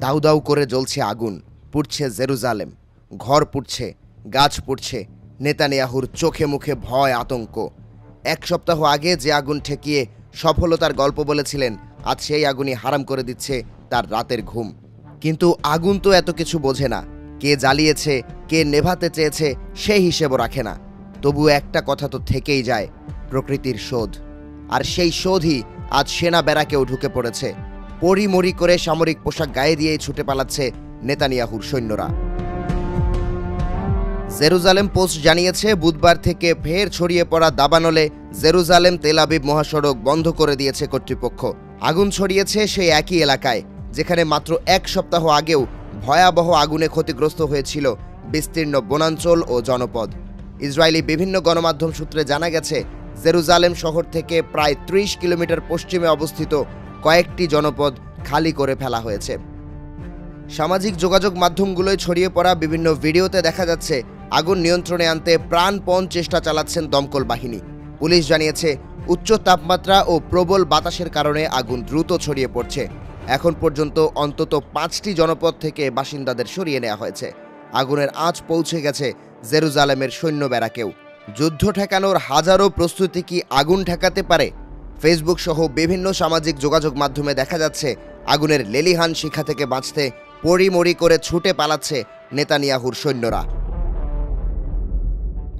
দাউ দাউ করে জ্বলছে আগুন, পুড়ছে জেরুজালেম, ঘর পুড়ছে, গাছ পুড়ছে, নেতানিয়াহুর চোখে মুখে ভয় আতঙ্ক। এক সপ্তাহ আগে যে আগুন ঠেকিয়ে সফলতার গল্প বলেছিলেন, আজ সেই আগুনই হারাম করে দিচ্ছে তার রাতের ঘুম। কিন্তু আগুন তো এত কিছু বোঝে না, কে জ্বালিয়েছে, কে নেভাতে চেয়েছে সেই হিসেবও রাখে না। তবু একটা কথা তো থেকেই যায়, প্রকৃতির শোধ। আর সেই শোধই আজ সেনা ব্যারাকেও ঢুকে পড়েছে। পরিমরি করে সামরিক পোশাক গায়ে দিয়েই ছুটে পালাচ্ছে নেতানিয়াহুর সৈন্যরা। জেরুজালেম পোস্ট জানিয়েছে, বুধবার থেকে ফের ছড়িয়ে পড়া দাবানলে জেরুজালেম তেল আবিব মহাসড়ক বন্ধ করে দিয়েছে কর্তৃপক্ষ। আগুন ছড়িয়েছে সেই একই এলাকায় যেখানে মাত্র এক সপ্তাহ আগেও ভয়াবহ আগুনে ক্ষতিগ্রস্ত হয়েছিল বিস্তীর্ণ বনাঞ্চল ও জনপদ। ইসরায়েলি বিভিন্ন গণমাধ্যম সূত্রে জানা গেছে, জেরুজালেম শহর থেকে প্রায় ৩০ কিলোমিটার পশ্চিমে অবস্থিত কয়েকটি জনপদ খালি করে ফেলা হয়েছে। সামাজিক যোগাযোগ মাধ্যমগুলোয় ছড়িয়ে পড়া বিভিন্ন ভিডিওতে দেখা যাচ্ছে আগুন নিয়ন্ত্রণে আনতে প্রাণপণ চেষ্টা চালাচ্ছেন দমকল বাহিনী। পুলিশ জানিয়েছে, উচ্চ তাপমাত্রা ও প্রবল বাতাসের কারণে আগুন দ্রুত ছড়িয়ে পড়ছে। এখন পর্যন্ত অন্তত ৫টি জনপদ থেকে বাসিন্দাদের সরিয়ে নেওয়া হয়েছে। আগুনের আঁচ পৌঁছে গেছে জেরুজালেমের সৈন্য ব্যারাকেও। যুদ্ধ ঠেকানোর হাজারো প্রস্তুতি কি আগুন ঠেকাতে পারে? ফেসবুক সহ বিভিন্ন সামাজিক যোগাযোগ মাধ্যমে দেখা যাচ্ছে আগুনের লেলিহান শিখা থেকে বাঁচতে পরিমরি করে ছুটে পালাচ্ছে নেতানিয়াহুর সৈন্যরা।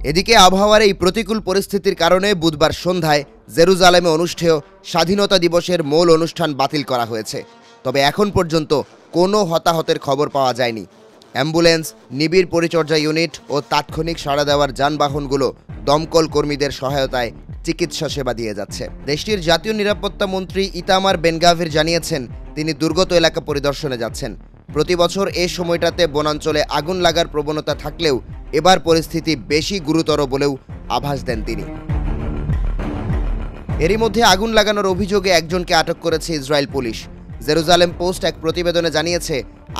এদিকে আবহাওয়ার এই প্রতিকূল পরিস্থিতির কারণে বুধবার সন্ধ্যায় জেরুজালেমে অনুষ্ঠেয় স্বাধীনতা দিবসের মূল অনুষ্ঠান বাতিল করা হয়েছে। তবে এখন পর্যন্ত কোনো হতাহতের খবর পাওয়া যায়নি। অ্যাম্বুলেন্স, নিবিড় পরিচর্যা ইউনিট ও তাৎক্ষণিক সাড়া দেওয়ার যানবাহনগুলো দমকল কর্মীদের সহায়তায় চিকিৎসা সেবা দিয়ে যাচ্ছে। দেশটির জাতীয় নিরাপত্তা মন্ত্রী ইতামার বেনগাভির জানিয়েছেন, তিনি দুর্গত এলাকা পরিদর্শনে যাচ্ছেন। প্রতি বছর এই সময়টাতে বনাঞ্চলে আগুন লাগার প্রবণতা থাকলেও এবার পরিস্থিতি বেশি গুরুতর বলেও আভাস দেন তিনি। এরই মধ্যে আগুন লাগানোর অভিযোগে একজনকে আটক করেছে ইসরায়েল পুলিশ। জেরুজালেম পোস্ট এক প্রতিবেদনে জানিয়েছে,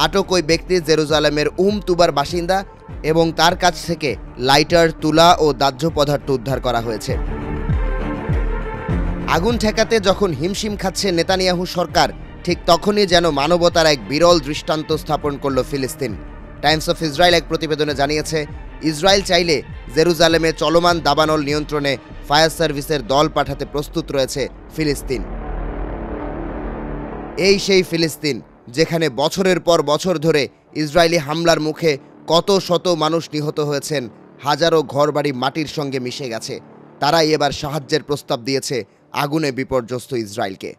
আটক ওই ব্যক্তি জেরুজালেমের তুবার বাসিন্দা এবং তার কাছ থেকে লাইটার, তুলা ও দাহ্য পদার্থ উদ্ধার করা হয়েছে। আগুন ঠেকাতে যখন হিমশিম খাচ্ছে নেতানিয়াহু সরকার, ঠিক তখনই যেন মানবতার এক বিরল দৃষ্টান্ত স্থাপন করল ফিলিস্তিন। টাইমস অফ ইসরায়েল এক প্রতিবেদনে জানিয়েছে, ইসরায়েল চাইলে জেরুজালেমে চলমান দাবানল নিয়ন্ত্রণে ফায়ার সার্ভিসের দল পাঠাতে প্রস্তুত রয়েছে ফিলিস্তিন। এই সেই ফিলিস্তিন যেখানে বছরের পর বছর ধরে ইসরায়েলি হামলার মুখে কত শত মানুষ নিহত হয়েছেন, হাজারো ঘরবাড়ি মাটির সঙ্গে মিশে গেছে। তারাই এবার সাহায্যের প্রস্তাব দিয়েছে আগুনে বিপর্যস্ত ইসরায়েলকে।